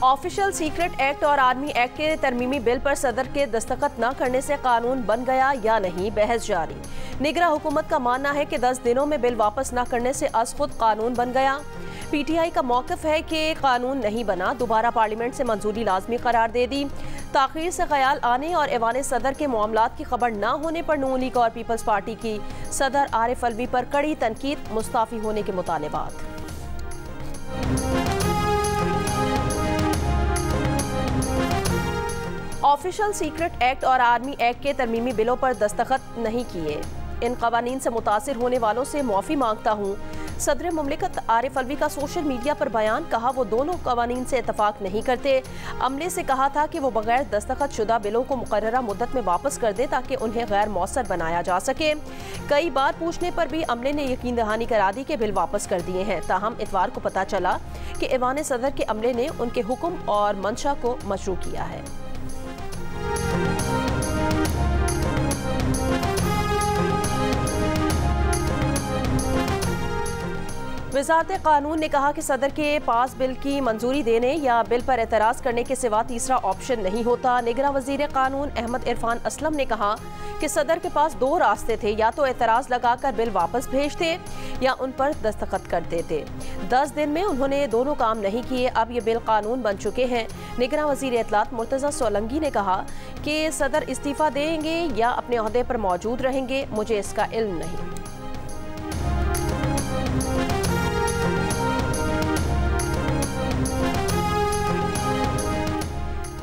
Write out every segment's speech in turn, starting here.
Official secret act और army act के तरमीमी bill पर सदर के दस्तखत न करने से कानून बन गया या नहीं, बहस जारी। निगरान हुकूमत का मानना है कि 10 दिनों में बिल वापस न करने से अज खुद कानून बन गया। पीटीआई का मौक़िफ़ है कि कानून नहीं बना, दोबारा पार्लियामेंट से मंजूरी लाजमी करार दे दी। ताख़ीर से ख्याल आने और ऐवान सदर के मामलात की खबर न होने पर नून लीग और पीपल्स पार्टी की सदर आरिफ अलवी पर कड़ी तनकीद, मुस्ताफ़ी होने के मुतालबात। ऑफिशियल सीक्रेट एक्ट और आर्मी एक्ट के तरमीमी बिलों पर दस्तखत नहीं किए। इन कवानीन से मुतासिर होने वालों से माफ़ी मांगता हूँ। सदर मुमलिकत आरिफ अलवी का सोशल मीडिया पर बयान, कहा वो दोनों कवानीन से इतफाक नहीं करते। अमले से कहा था कि वो बगैर दस्तखत शुदा बिलों को मुकर्ररा मुद्दत में वापस कर दे ताकि उन्हें गैर मौसर बनाया जा सके। कई बार पूछने पर भी अमले ने यकीन दहानी करा दी कि बिल वापस कर दिए हैं। ताहम इतवार को पता चला कि ऐवान सदर के अमले ने उनके हुक्म और मंशा को मशरू किया है। वज़ारत कानून ने कहा कि सदर के पास बिल की मंजूरी देने या बिल पर एतराज़ करने के सिवा तीसरा ऑप्शन नहीं होता। निगरान वज़ीर कानून अहमद इरफान असलम ने कहा कि सदर के पास दो रास्ते थे, या तो एतराज़ लगाकर बिल वापस भेजते या उन पर दस्तखत कर देते। 10 दिन में उन्होंने दोनों काम नहीं किए। अब ये बिल कानून बन चुके हैं। निगरान वज़ीर इत्तलात मुर्तज़ा सोलंकी ने कहा कि सदर इस्तीफ़ा देंगे या अपने ओहदे पर मौजूद रहेंगे, मुझे इसका इल्म नहीं।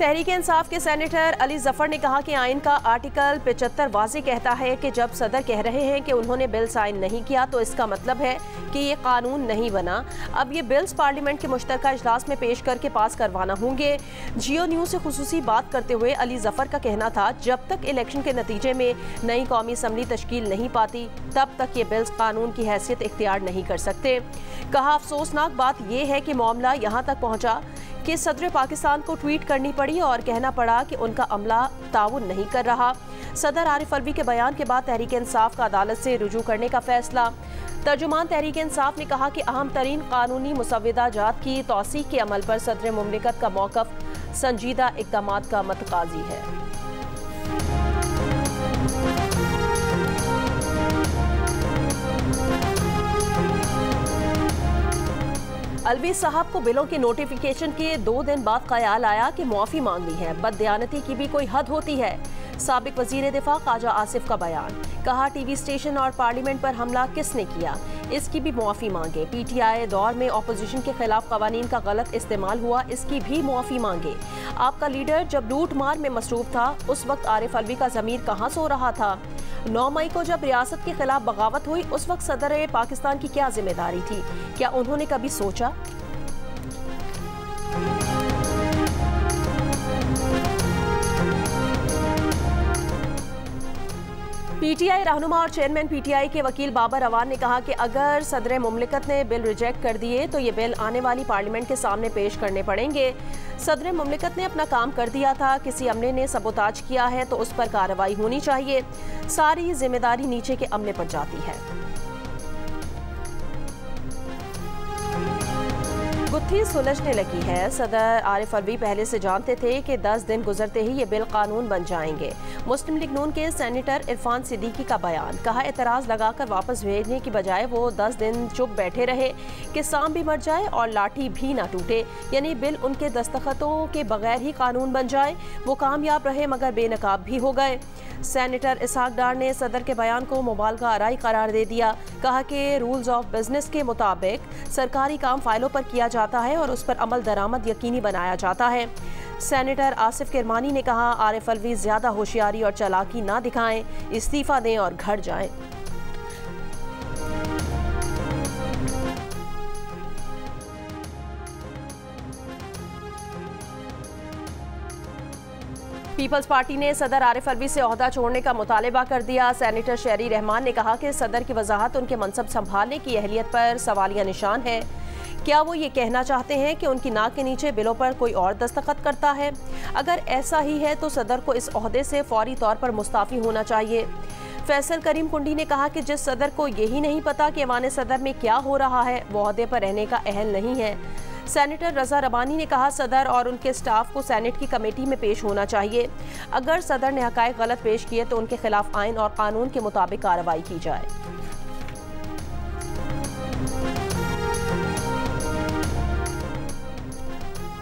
तहरीक इंसाफ के सेनेटर अली जफर ने कहा कि आइन का आर्टिकल 75 वाज़ेह कहता है कि जब सदर कह रहे हैं कि उन्होंने बिल साइन नहीं किया तो इसका मतलब है कि ये कानून नहीं बना। अब ये बिल्स पार्लियामेंट के मुश्तरका इजलास में पेश करके पास करवाना होंगे। जियो न्यूज़ से खुसूसी बात करते हुए अली जफर का कहना था, जब तक इलेक्शन के नतीजे में नई कौमी असम्बली तश्कील नहीं पाती तब तक ये बिल्स कानून की हैसियत इख्तियार नहीं कर सकते। कहा अफसोसनाक बात यह है कि मामला यहाँ तक पहुँचा कि सदर पाकिस्तान को ट्वीट करनी पड़ी और कहना पड़ा कि उनका अमला ताउन नहीं कर रहा। सदर आरिफ अलवी के बयान के बाद तहरीक इंसाफ का अदालत से रुजू करने का फैसला। तर्जुमान तहरीक इंसाफ ने कहा कि अहम तरीन कानूनी मुसव्विदा जात की तौसीक के अमल पर सदर मुमलिकत का मौक़िफ़ संजीदा इक़दामात का मतकाज़ी है। अलवी साहब को बिलों के नोटिफिकेशन के 2 दिन बाद ख्याल आया कि मुआफ़ी मांगनी है। बददियानती की भी कोई हद होती है। साबिक वज़ीर दिफा ख्वाजा आसिफ का बयान, कहा टीवी स्टेशन और पार्लियामेंट पर हमला किसने किया, इसकी भी मुआफ़ी मांगे। पीटीआई दौर में अपोजिशन के खिलाफ कवानीन का गलत इस्तेमाल हुआ, इसकी भी मुआफ़ी मांगे। आपका लीडर जब लूट मार में मसरूफ था उस वक्त आरिफ अलवी का ज़मीर कहाँ सो रहा था। 9 मई को जब रियासत के खिलाफ बगावत हुई उस वक्त सदर पाकिस्तान की क्या जिम्मेदारी थी, क्या उन्होंने कभी सोचा? पीटीआई रहनुमा और चेयरमैन पीटीआई के वकील बाबर अवान ने कहा कि अगर सदर मुमलिकत ने बिल रिजेक्ट कर दिए तो ये बिल आने वाली पार्लियामेंट के सामने पेश करने पड़ेंगे। सदर मुमलिकत ने अपना काम कर दिया था, किसी अमले ने सबोताज किया है तो उस पर कार्रवाई होनी चाहिए। सारी जिम्मेदारी नीचे के अमले पर जाती है। गुत्थी सुलझने लगी है। सदर आरिफ अलवी पहले से जानते थे कि 10 दिन गुजरते ही ये बिल कानून बन जाएंगे। मुस्लिम लीग नून के सेनेटर इरफान सिद्दीकी का बयान, कहा एतराज़ लगाकर वापस भेजने की बजाय वो 10 दिन चुप बैठे रहे कि सांप भी मर जाए और लाठी भी ना टूटे, यानी बिल उनके दस्तखतों के बगैर ही कानून बन जाए। वो कामयाब रहे मगर बेनकाब भी हो गए। सेनेटर इसहाक डार ने सदर के बयान को मुबालगा आराई करार दे दिया। कहा कि रूल्स ऑफ बिजनेस के मुताबिक सरकारी काम फाइलों पर किया जाता है और उस पर अमल दरामद यकीनी बनाया जाता है। सेनेटर आसिफ किरमानी ने कहा आरिफ अलवी ज्यादा होशियारी और चालाकी ना दिखाएं, इस्तीफा दें और घर जाएं। पीपल्स पार्टी ने सदर आरिफ अलवी से ओहदा छोड़ने का मुतालबा कर दिया। सेनेटर शहरी रहमान ने कहा कि सदर की वजाहत उनके मनसब संभालने की अहलियत पर सवालिया निशान है। क्या वो ये कहना चाहते हैं कि उनकी नाक के नीचे बिलों पर कोई और दस्तखत करता है? अगर ऐसा ही है तो सदर को इस ओहदे से फौरी तौर पर मुस्ताफ़ी होना चाहिए। फैसल करीम कुंडी ने कहा कि जिस सदर को यही नहीं पता कि ऐवान सदर में क्या हो रहा है वो ओहदे पर रहने का अहल नहीं है। सेनेटर रजा रबानी ने कहा, सदर और उनके स्टाफ को सेनेट की कमेटी में पेश होना चाहिए। अगर सदर ने हकायक गलत पेश किए तो उनके खिलाफ आइन और कानून के मुताबिक कार्रवाई की जाए।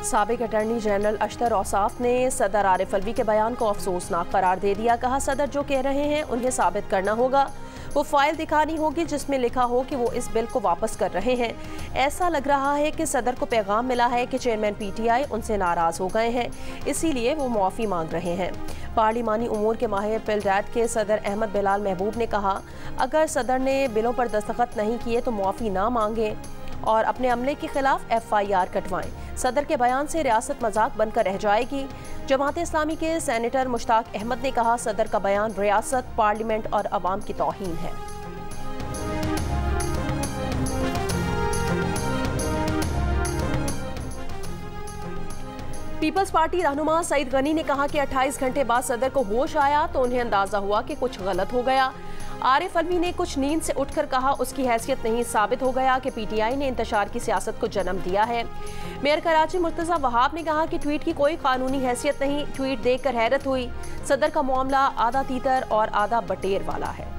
साबिक अटॉर्नी जनरल अशतर औसाफ ने सदर आरिफ अलवी के बयान को अफसोसनाक करार दे दिया। कहा, सदर जो कह रहे हैं उन्हें साबित करना होगा। वो फाइल दिखानी होगी जिसमें लिखा हो कि वो इस बिल को वापस कर रहे हैं। ऐसा लग रहा है कि सदर को पैगाम मिला है कि चेयरमैन पीटीआई उनसे नाराज हो गए हैं, इसीलिए वो मुआफ़ी मांग रहे हैं। पार्लिमानी उमूर के माहिर पिलडैट के सदर अहमद बिलाल महबूब ने कहा, अगर सदर ने बिलों पर दस्तखत नहीं किए तो मुआफ़ी ना मांगे और अपने अमले के खिलाफ FIR कटवाएं। सदर के बयान से रियासत मजाक बनकर रह जाएगी। जमात इस्लामी के सेनेटर मुश्ताक अहमद ने कहा, सदर का बयान रियासत, पार्लियामेंट और अवाम की तौहीन है। पीपल्स पार्टी रहनुमा सईद गनी ने कहा कि 28 घंटे बाद सदर को होश आया तो उन्हें अंदाजा हुआ कि कुछ गलत हो गया। आरिफ अलवी ने कुछ नींद से उठकर कहा, उसकी हैसियत नहीं साबित हो गया कि पीटीआई ने इंतशार की सियासत को जन्म दिया है। मेयर कराची मुर्तजा वहाब ने कहा कि ट्वीट की कोई कानूनी हैसियत नहीं, ट्वीट देखकर हैरत हुई। सदर का मामला आधा तीतर और आधा बटेर वाला है।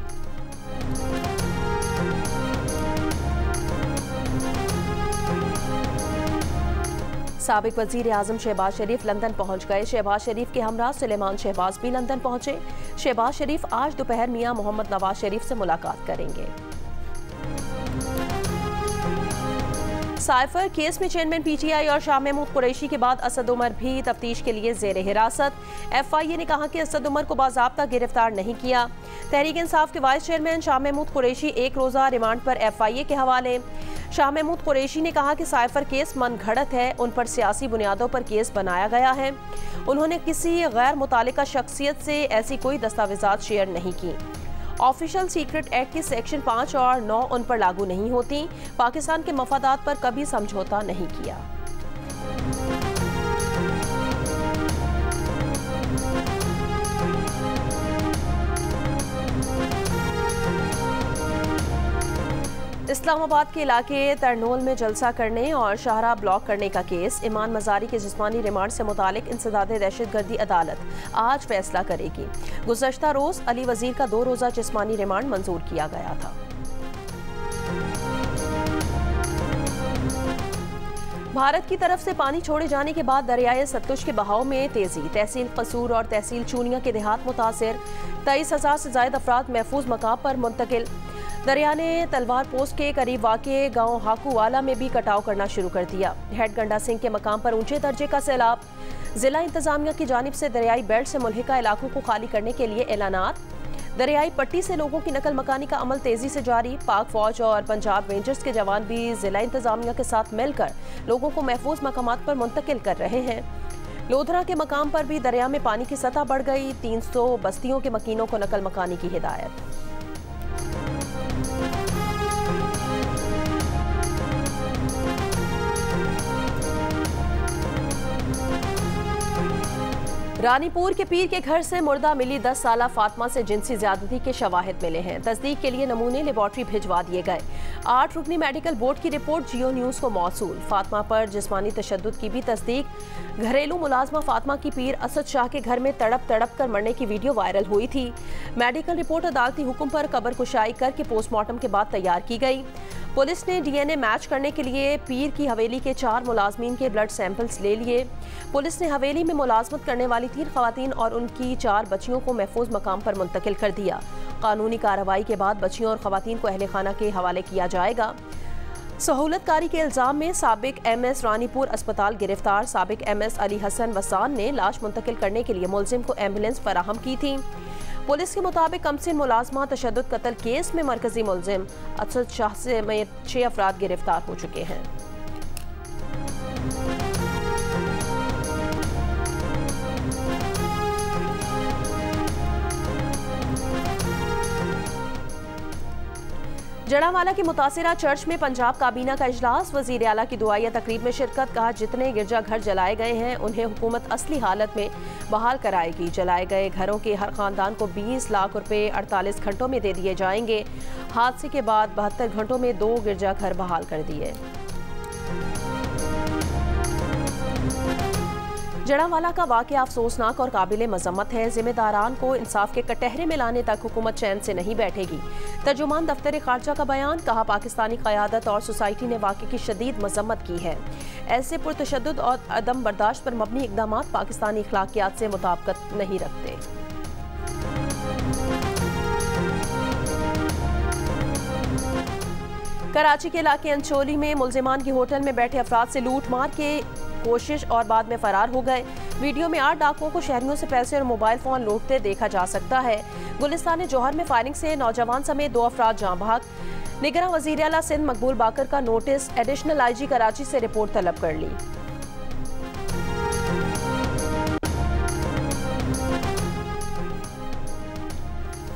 साबिक वजीर आजम शहबाज शरीफ लंदन पहुंच गए। शहबाज शरीफ के हमरा सुलेमान शहबाज भी लंदन पहुंचे। शहबाज शरीफ आज दोपहर मियां मोहम्मद नवाज शरीफ से मुलाकात करेंगे। साइफर केस में चेयरमैन पीटीआई और शाह महमूद कुरैशी के बाद असद उमर भी तफ्तीश के लिए जेर हिरासत। FIA ने कहा कि असद उमर को बाज़ाब्ता गिरफ्तार नहीं किया। तहरीक इंसाफ के वाइस चेयरमैन शाह महमूद कुरैशी एक रोज़ा रिमांड पर FIA के हवाले। शाह महमूद कुरैशी ने कहा कि साइफर केस मनगढ़ंत है, उन पर सियासी बुनियादों पर केस बनाया गया है। उन्होंने किसी गैर मुतालिका शख्सियत से ऐसी कोई दस्तावेजात शेयर नहीं की। ऑफिशियल सीक्रेट एक्ट की सेक्शन 5 और 9 उन पर लागू नहीं होती। पाकिस्तान के मफादात पर कभी समझौता नहीं किया। इस्लामाबाद के इलाके तरनोल में जलसा करने और शाहराह ब्लॉक करने का केस। इमान मजारी के जिस्मानी रिमांड से मुतालिक इंसदाद दहशतगर्दी अदालत आज फैसला करेगी। गुज़श्ता रोज अली वजीर का 2 रोज़ा जिस्मानी रिमांड मंजूर किया गया था। भारत की तरफ से पानी छोड़े जाने के बाद दरियाए सतलुज के बहाव में तेजी। तहसील कसूर और तहसील चूनिया के देहात मुतासिर। 23,000 से ज्यादा अफराद महफूज मकाम पर मुंतकिल। दरिया ने तलवार पोस्ट के करीब वाक़े गांव हाकूवाला में भी कटाव करना शुरू कर दिया। हेड गंडा सिंह के मकाम पर ऊंचे दर्जे का सैलाब। जिला इंतजामिया की जानिब से दरियाई बेल्ट से मुल्हिका इलाकों को खाली करने के लिए ऐलानात। दरियाई पट्टी से लोगों की नकल मकानी का अमल तेजी से जारी। पाक फौज और पंजाब रेंजर्स के जवान भी जिला इंतजामिया के साथ मिलकर लोगों को महफूज मकामात पर मुंतकिल कर रहे हैं। लोधरा के मकाम पर भी दरिया में पानी की सतह बढ़ गई। 300 बस्तियों के मकीनों को नकल मकानी की हिदायत। रानीपुर के पीर के घर से मुर्दा मिली 10 साला फातिमा से जिनसी ज्यादती के शवाहिद मिले हैं। तस्दीक के लिए नमूने लेबॉर्ट्री भिजवा दिए गए। 8 रुकनी मेडिकल बोर्ड की रिपोर्ट जियो न्यूज़ को मौसूल। फातिमा पर जिस्मानी तशद्दुद की भी तस्दीक। घरेलू मुलाजमा फातिमा की पीर असद शाह के घर में तड़प तड़प कर मरने की वीडियो वायरल हुई थी। मेडिकल रिपोर्ट अदालती हुक्म पर कब्र कुशाई करके पोस्टमार्टम के बाद तैयार की गई। पुलिस ने DNA मैच करने के लिए पीर की हवेली के 4 मुलाजमीन के ब्लड सैंपल्स ले लिए। पुलिस ने हवेली में मुलाजमत करने वाली 3 खवातीन और उनकी 4 बच्चियों को महफूज मकाम पर मुंतकिल कर दिया। कानूनी कार्रवाई के बाद बच्चियों और खवातीन को अहले खाना के हवाले किया जाएगा। सहूलतकारी के इल्जाम में साबिक MS रानीपुर अस्पताल गिरफ्तार। साबिक MS अली हसन वसान ने लाश मुंतकिल करने के लिए मुलजिम को एम्बुलेंस फराहम की थी। पुलिस के मुताबिक कमसिन मुलाजमा तशद्दुद कत्ल केस में मरकजी मुलजिम असद शाह समेत 6 अफराद गिरफ्तार हो चुके हैं। जड़ावाला की मुतासिरा चर्च में पंजाब काबीना का इजलास। वजीर आला की दुआया तकरीब में शिरकत। कहा, जितने गिरजा घर जलाए गए हैं उन्हें हुकूमत असली हालत में बहाल कराएगी। जलाए गए घरों के हर खानदान को 20 लाख रुपए 48 घंटों में दे दिए जाएंगे। हादसे के बाद 72 घंटों में 2 गिरजा घर बहाल कर दिए। जड़ावाला का वाक़या अफसोसनाक और काबिल मजम्मत है। जिम्मेदारान को इंसाफ के कटहरे में लाने तक हुकूमत चैन से नहीं बैठेगी। तर्जुमान दफ्तर खारजा का बयान, कहा पाकिस्तानी क़यादत और सोसाइटी ने वाक़े की शदीद मजम्मत की है। ऐसे पुरतशद्दुद और अदम बर्दाश्त पर मबनी इक़दाम पाकिस्तानी अखलाकियात से मुताबिकत नहीं रखते। कराची के इलाके अंचोली में मुल्जिमान की होटल में बैठे अफराद से लूट मार के कोशिश और बाद में फरार हो गए। वीडियो में 8 डाकुओं को शहरियों से पैसे और मोबाइल फोन लूटते देखा जा सकता है। गुलिस्तान जौहर में फायरिंग से नौजवान समेत 2 अफराद जाँ भाग। निगरान वज़ीर आला सिंध मकबूल बाकर का नोटिस, एडिशनल IG कराची से रिपोर्ट तलब कर ली।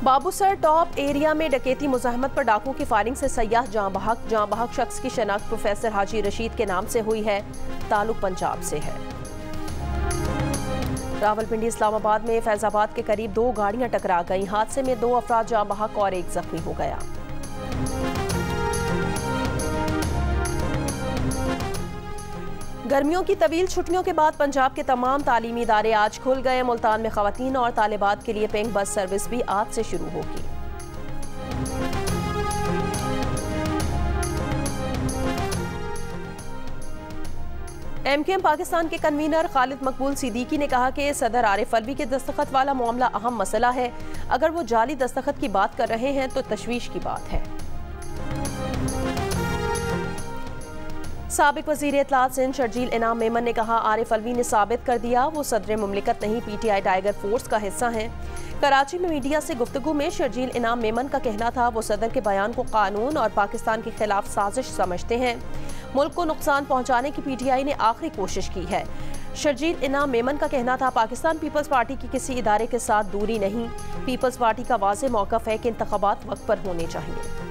बाबूसर टॉप एरिया में डकैती मुज़ाहमत पर डाकुओं की फायरिंग से सयाह जाँ बहक शख्स की शनाख्त प्रोफेसर हाजी रशीद के नाम से हुई है। ताल्लुक पंजाब से है। रावलपिंडी इस्लामाबाद में फैजाबाद के करीब 2 गाड़ियां टकरा गईं। हादसे में 2 अफराद जाँ बहक और 1 जख्मी हो गया। गर्मियों की तवील छुट्टियों के बाद पंजाब के तमाम तालीमी इदारे आज खुल गए। मुल्तान में खवातीन और तालिबात के लिए पिंक बस सर्विस भी आज से शुरू होगी। MKM पाकिस्तान के कन्वीनर खालिद मकबूल सिद्दीकी ने कहा कि सदर आरिफ अलवी के दस्तखत वाला मामला अहम मसला है। अगर वो जाली दस्तखत की बात कर रहे हैं तो तशवीश की बात है। साबिक वज़ीर इत्तलात सिंध शर्जील इनाम मेमन ने कहा, आरिफ अलवी ने साबित कर दिया वो सदर मुमलिकत नहीं PTI टाइगर फोर्स का हिस्सा हैं। कराची में मीडिया से गुफ्तगू में शर्जील इनाम मेमन का कहना था वो सदर के बयान को कानून और पाकिस्तान के खिलाफ साजिश समझते हैं। मुल्क को नुकसान पहुंचाने की PTI ने आखिरी कोशिश की है। शर्जील इनाम मेमन का कहना था पाकिस्तान पीपल्स पार्टी की किसी इदारे के साथ दूरी नहीं। पीपल्स पार्टी का वाज़ेह मौक़िफ़ है कि इंतख़ाबात वक्त पर होने चाहिए।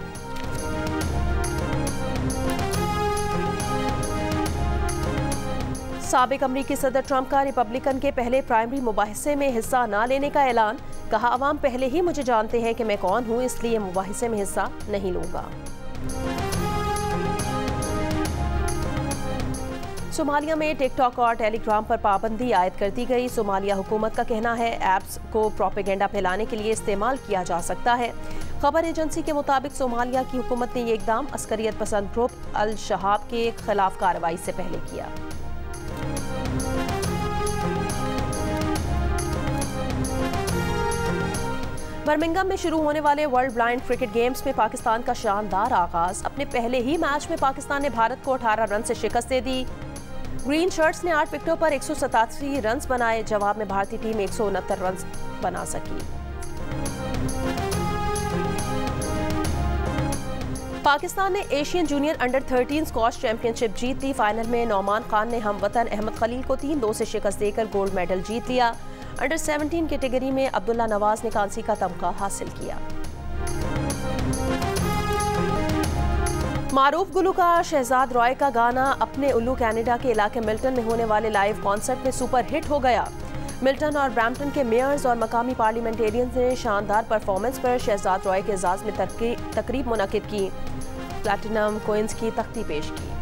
साबिक अमरीकी सदर ट्रंप का रिपब्लिकन के पहले प्राइमरी मुबाहिसे में हिस्सा न लेने का ऐलान, कहा अवाम पहले ही मुझे जानते हैं कि मैं कौन हूं, इसलिए मुबाहिसे में हिस्सा नहीं लूंगा। सोमालिया में टिकटॉक और टेलीग्राम पर पाबंदी आयद कर दी गई। सोमालिया हुकूमत का कहना है ऐप्स को प्रोपेगेंडा फैलाने के लिए इस्तेमाल किया जा सकता है। खबर एजेंसी के मुताबिक सोमालिया की हुकूमत ने ये इकदाम अस्करियत पसंद ग्रुप अल शहाब के खिलाफ कार्रवाई से पहले किया। बर्मिंघम में शुरू होने वाले वर्ल्ड ब्लाइंड क्रिकेट गेम्स में पाकिस्तान का शानदार आगाज। अपने पहले ही मैच में पाकिस्तान ने भारत को 18 रन से शिकस्त दे दी। ग्रीन शर्ट्स ने 8 विकेटों पर 187 रन बनाए। जवाब में भारतीय टीम 169 रन बना सकी। पाकिस्तान ने Asian junior under 13 squash championship जीत ली। फाइनल में नौमान खान ने हमवतन अहमद खलील को 3-2 से शिकस्त देकर गोल्ड मेडल जीत लिया। अंडर 17 कैटेगरी में अब्दुल्ला नवाज ने कांसी का तमगा हासिल किया। मारूफ गुलूकार शहजाद रॉय का गाना अपने उल्लू कनाडा के इलाके मिल्टन में होने वाले लाइव कॉन्सर्ट में सुपर हिट हो गया। मिल्टन और ब्रैम्पटन के मेयर्स और मकामी पार्लियामेंटेरियंस ने शानदार परफॉर्मेंस पर शहजाद रॉय के एजाज में तकरीब मुनक्किद की। प्लैटिनम कोइंस की तख्ती पेश की।